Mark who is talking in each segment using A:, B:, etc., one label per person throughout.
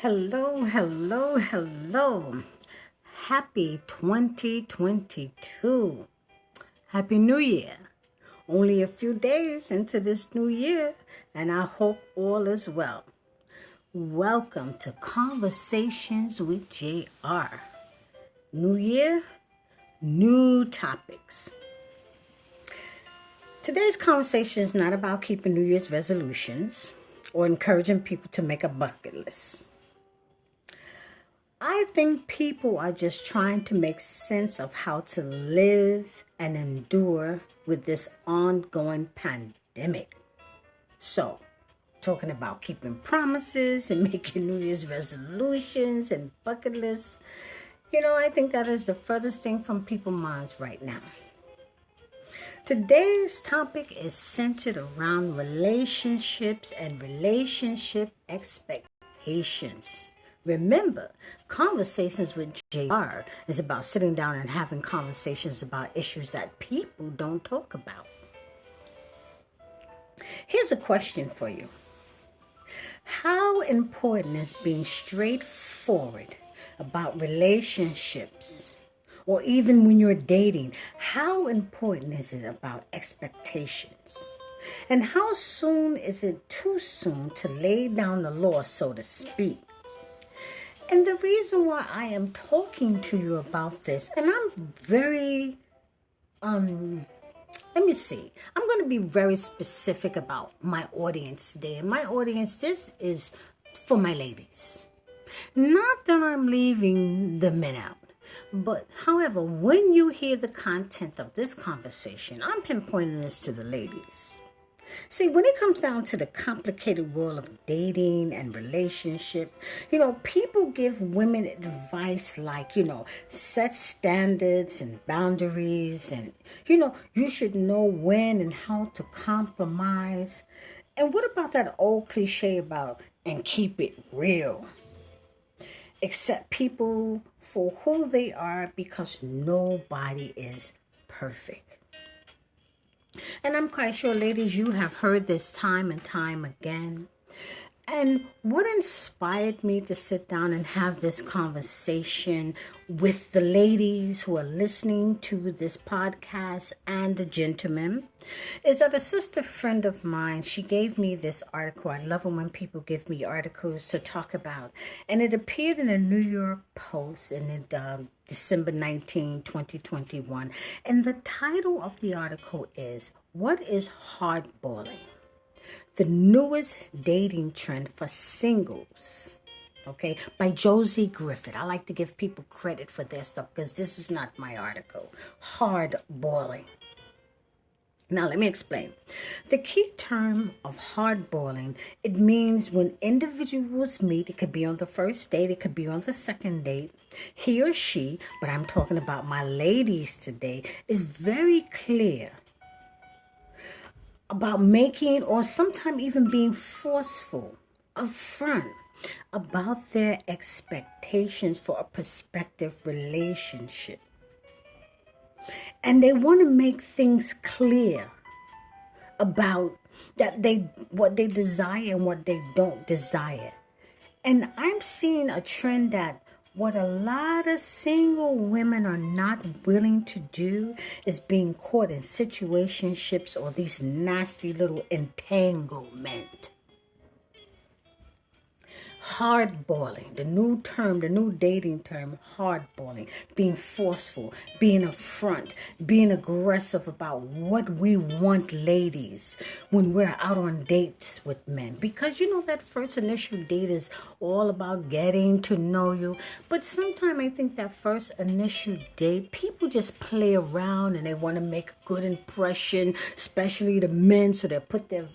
A: Hello, hello, hello. Happy 2022. Happy New Year. Only a few days into this new year, and I hope all is well. Welcome to Conversations with JR. New year, new topics. Today's conversation is not about keeping New Year's resolutions or encouraging people to make a bucket list. I think people are just trying to make sense of how to live and endure with this ongoing pandemic. So, talking about keeping promises and making New Year's resolutions and bucket lists, I think that is the furthest thing from people's minds right now. Today's topic is centered around relationships and relationship expectations. Remember, Conversations with JR is about sitting down and having conversations about issues that people don't talk about. Here's a question for you. How important is being straightforward about relationships? Or even when you're dating, how important is it about expectations? And how soon is it too soon to lay down the law, so to speak? And the reason why I am talking to you about this, and I'm very, I'm going to be very specific about my audience today. And my audience, this is for my ladies. Not that I'm leaving the men out. But, however, when you hear the content of this conversation, I'm pinpointing this to the ladies. See, when it comes down to the complicated world of dating and relationship, people give women advice like, set standards and boundaries and, you should know when and how to compromise. And what about that old cliche about and keep it real? Accept people for who they are because nobody is perfect. And I'm quite sure, ladies, you have heard this time and time again. And what inspired me to sit down and have this conversation with the ladies who are listening to this podcast and the gentlemen is that a sister friend of mine, she gave me this article. I love it when people give me articles to talk about. And it appeared in the New York Post in December 19, 2021. And the title of the article is, What is Hardballing? The newest dating trend for singles, by Jokes Griffiths. I like to give people credit for their stuff because this is not my article. Hardballing. Now, let me explain. The key term of hardballing, it means when individuals meet, it could be on the first date, it could be on the second date, he or she, but I'm talking about my ladies today, is very clear about making or sometimes even being forceful upfront about their expectations for a prospective relationship. And they want to make things clear about what they desire and what they don't desire. And I'm seeing a trend that what a lot of single women are not willing to do is being caught in situationships or these nasty little entanglement. Hardballing, the new term, the new dating term, hardballing, being forceful, being upfront, being aggressive about what we want, ladies, when we're out on dates with men. Because that first initial date is all about getting to know you. But sometimes I think that first initial date, people just play around and they want to make a good impression, especially the men, so they put their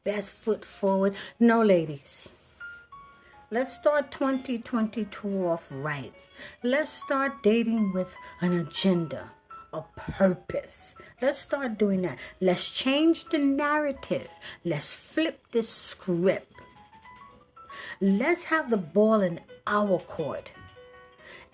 A: best foot forward. No, ladies. Let's start 2022 off right. Let's start dating with an agenda, a purpose. Let's start doing that. Let's change the narrative. Let's flip the script. Let's have the ball in our court.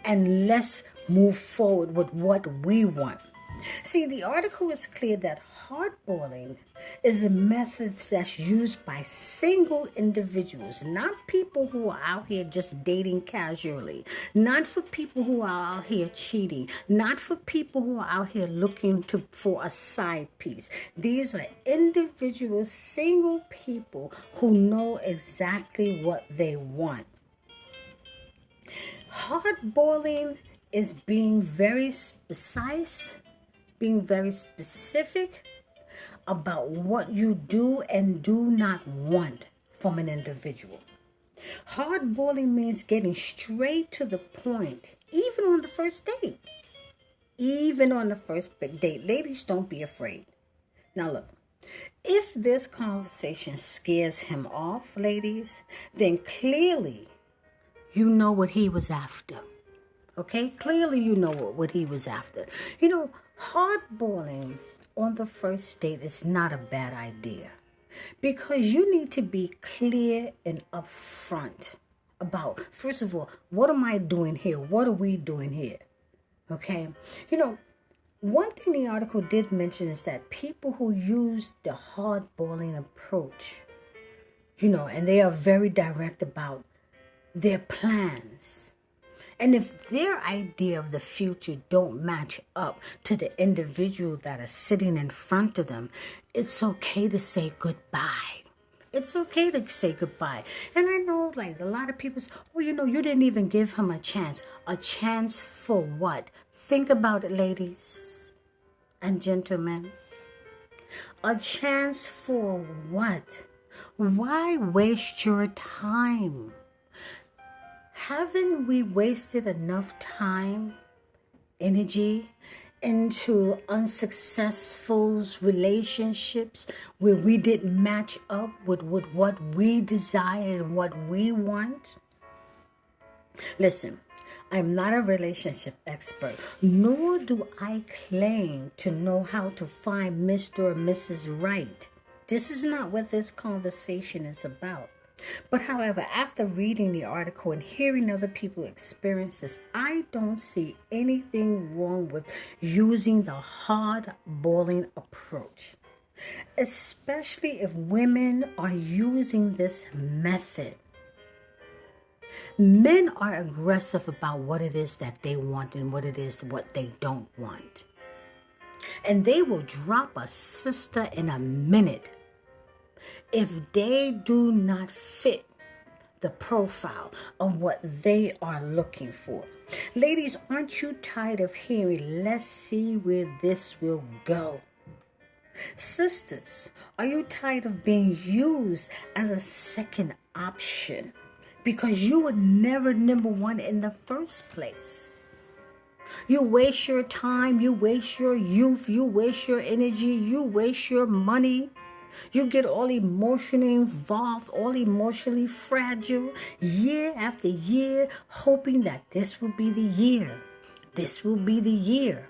A: And let's move forward with what we want. See, the article is clear that hardballing is a method that's used by single individuals, not people who are out here just dating casually, not for people who are out here cheating, not for people who are out here looking for a side piece. These are individual single people who know exactly what they want. Hardballing is being very precise, being very specific about what you do and do not want from an individual. Hardballing means getting straight to the point, even on the first date. Even on the first date. Ladies, don't be afraid. Now look, if this conversation scares him off, ladies, then clearly you know what he was after. Okay? Clearly you know what he was after. You know, hardballing on the first date is not a bad idea, because you need to be clear and upfront about, first of all, what am I doing here? What are we doing here? Okay? You know, one thing the article did mention is that people who use the hardballing approach, you know, and they are very direct about their plans. And if their idea of the future don't match up to the individual that is sitting in front of them, it's okay to say goodbye. It's okay to say goodbye. And I know, like, a lot of people say, oh, you know, you didn't even give him a chance. A chance for what? Think about it, ladies and gentlemen. A chance for what? Why waste your time? Haven't we wasted enough time, energy into unsuccessful relationships where we didn't match up with what we desire and what we want? Listen, I'm not a relationship expert, nor do I claim to know how to find Mr. or Mrs. Right. This is not what this conversation is about. But however, after reading the article and hearing other people's experiences, I don't see anything wrong with using the hard-balling approach, especially if women are using this method. Men are aggressive about what it is that they want and what it is what they don't want. And they will drop a sister in a minute if they do not fit the profile of what they are looking for. Ladies, aren't you tired of hearing, let's see where this will go? Sisters, are you tired of being used as a second option because you were never number one in the first place? You waste your time, you waste your youth, you waste your energy, you waste your money. You get all emotionally involved, all emotionally fragile, year after year, hoping that this will be the year. This will be the year.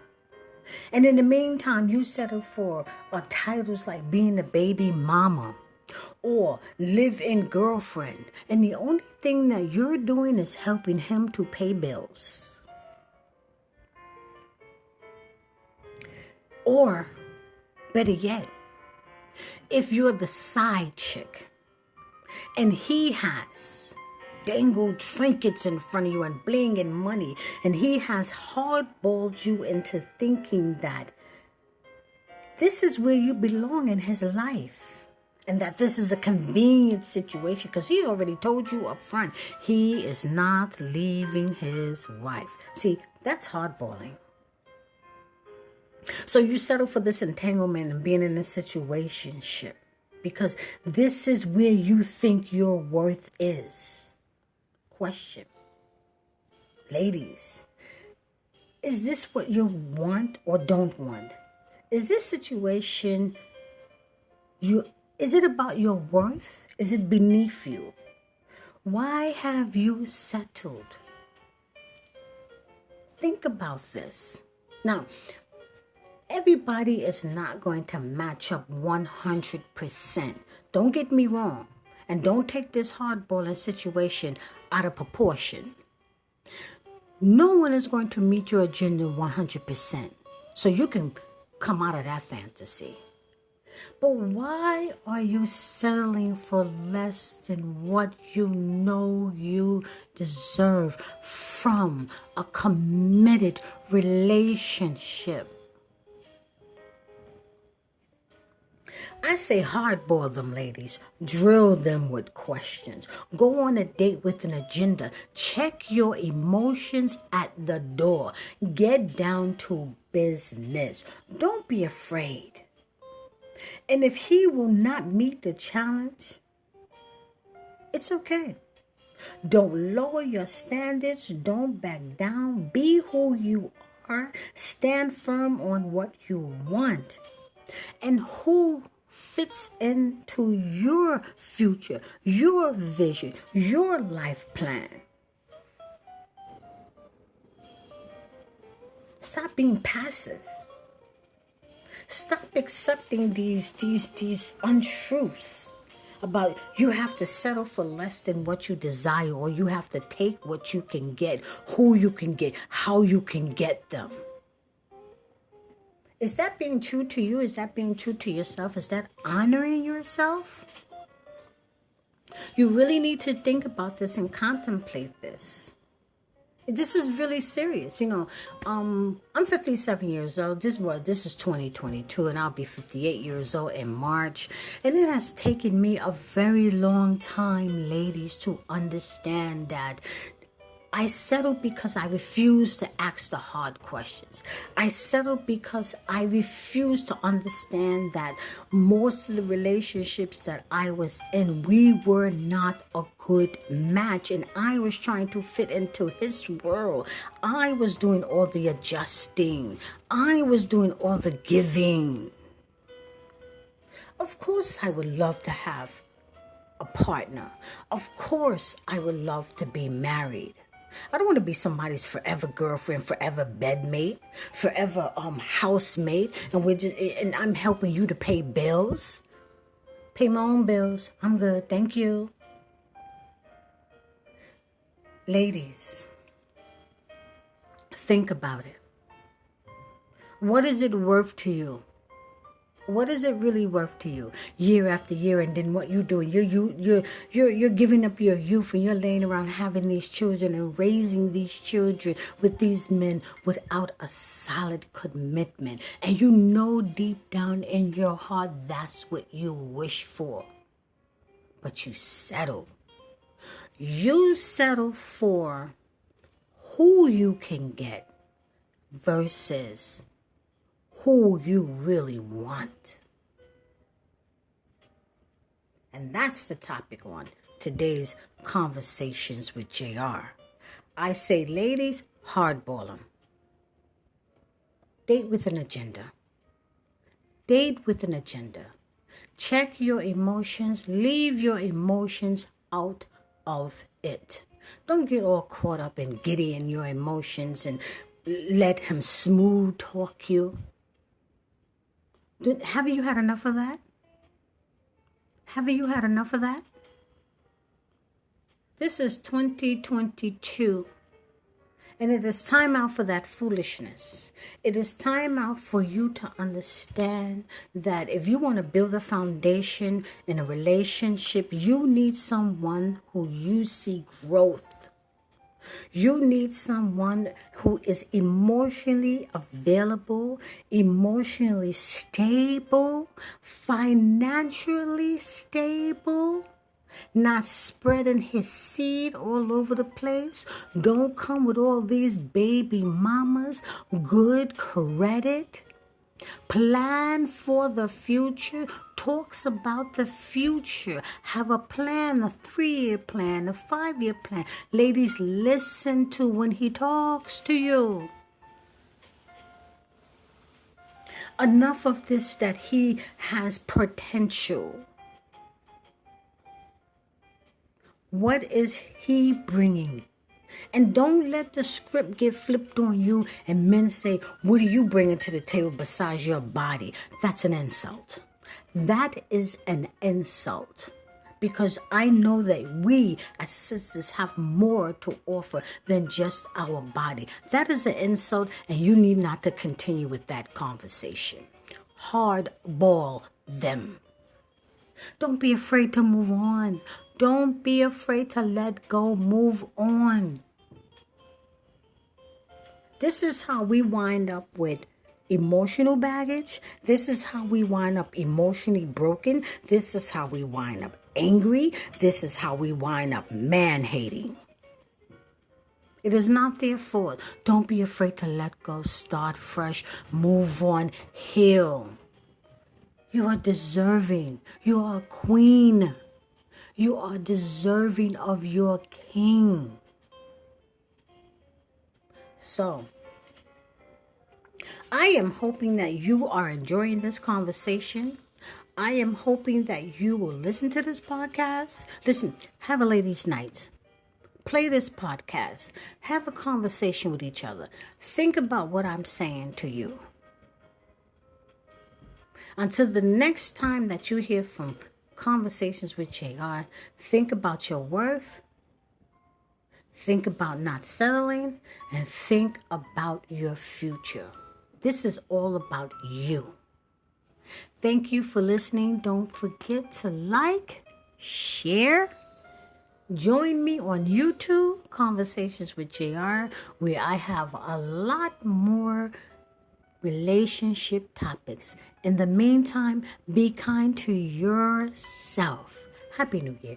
A: And in the meantime, you settle for titles like being a baby mama or live-in girlfriend. And the only thing that you're doing is helping him to pay bills. Or, better yet, if you're the side chick and he has dangled trinkets in front of you and bling and money, and he has hardballed you into thinking that this is where you belong in his life and that this is a convenient situation, because he already told you up front he is not leaving his wife. See, that's hardballing. So you settle for this entanglement and being in a situationship because this is where you think your worth is. Question. Ladies, is this what you want or don't want? Is this situation, is it about your worth? Is it beneath you? Why have you settled? Think about this. Now, everybody is not going to match up 100%. Don't get me wrong. And don't take this hardballing situation out of proportion. No one is going to meet your agenda 100%. so you can come out of that fantasy. But why are you settling for less than what you know you deserve from a committed relationship? I say hardball them, ladies. Drill them with questions. Go on a date with an agenda. Check your emotions at the door. Get down to business. Don't be afraid. And if he will not meet the challenge, it's okay. Don't lower your standards. Don't back down. Be who you are. Stand firm on what you want and who fits into your future, your vision, your life plan. Stop being passive. Stop accepting these untruths about you have to settle for less than what you desire, or you have to take what you can get, who you can get, how you can get them. Is that being true to you? Is that being true to yourself? Is that honoring yourself? You really need to think about this and contemplate this. This is really serious. I'm 57 years old. This is 2022, and I'll be 58 years old in March. And it has taken me a very long time, ladies, to understand that I settled because I refused to ask the hard questions. I settled because I refused to understand that most of the relationships that I was in, we were not a good match. And I was trying to fit into his world. I was doing all the adjusting. I was doing all the giving. Of course, I would love to have a partner. Of course, I would love to be married. I don't want to be somebody's forever girlfriend, forever bedmate, forever housemate, and I'm helping you to pay bills. Pay my own bills. I'm good. Thank you. Ladies, think about it. What is it worth to you? What is it really worth to you, year after year? And then what you doing? You're giving up your youth, and you're laying around having these children and raising these children with these men without a solid commitment. And you know deep down in your heart that's what you wish for, but you settle. You settle for who you can get versus who you really want. And that's the topic on today's Conversations with JR. I say, ladies, hardball them. Date with an agenda. Date with an agenda. Check your emotions. Leave your emotions out of it. Don't get all caught up and giddy in your emotions and let him smooth talk you. Have you had enough of that? Have you had enough of that? This is 2022. And it is time out for that foolishness. It is time out for you to understand that if you want to build a foundation in a relationship, you need someone who you see growth. You need someone who is emotionally available, emotionally stable, financially stable, not spreading his seed all over the place. Don't come with all these baby mamas, good credit. Plan for the future, talks about the future. Have a plan, a 3-year plan, a 5-year plan. Ladies, listen to when he talks to you. Enough of this that he has potential. What is he bringing? And don't let the script get flipped on you and men say, what are you bringing to the table besides your body? That's an insult. That is an insult. Because I know that we as sisters have more to offer than just our body. That is an insult, and you need not to continue with that conversation. Hardball them. Don't be afraid to move on. Don't be afraid to let go. Move on. This is how we wind up with emotional baggage. This is how we wind up emotionally broken. This is how we wind up angry. This is how we wind up man-hating. It is not their fault. Don't be afraid to let go. Start fresh. Move on. Heal. You are deserving. You are a queen. You are deserving of your king. So, I am hoping that you are enjoying this conversation. I am hoping that you will listen to this podcast. Listen, have a ladies' night. Play this podcast. Have a conversation with each other. Think about what I'm saying to you. Until the next time that you hear from Conversations with JR, think about your worth. Think about not settling, and think about your future. This is all about you. Thank you for listening. Don't forget to like, share. Join me on YouTube, Conversations with JR, where I have a lot more relationship topics. In the meantime, be kind to yourself. Happy New Year.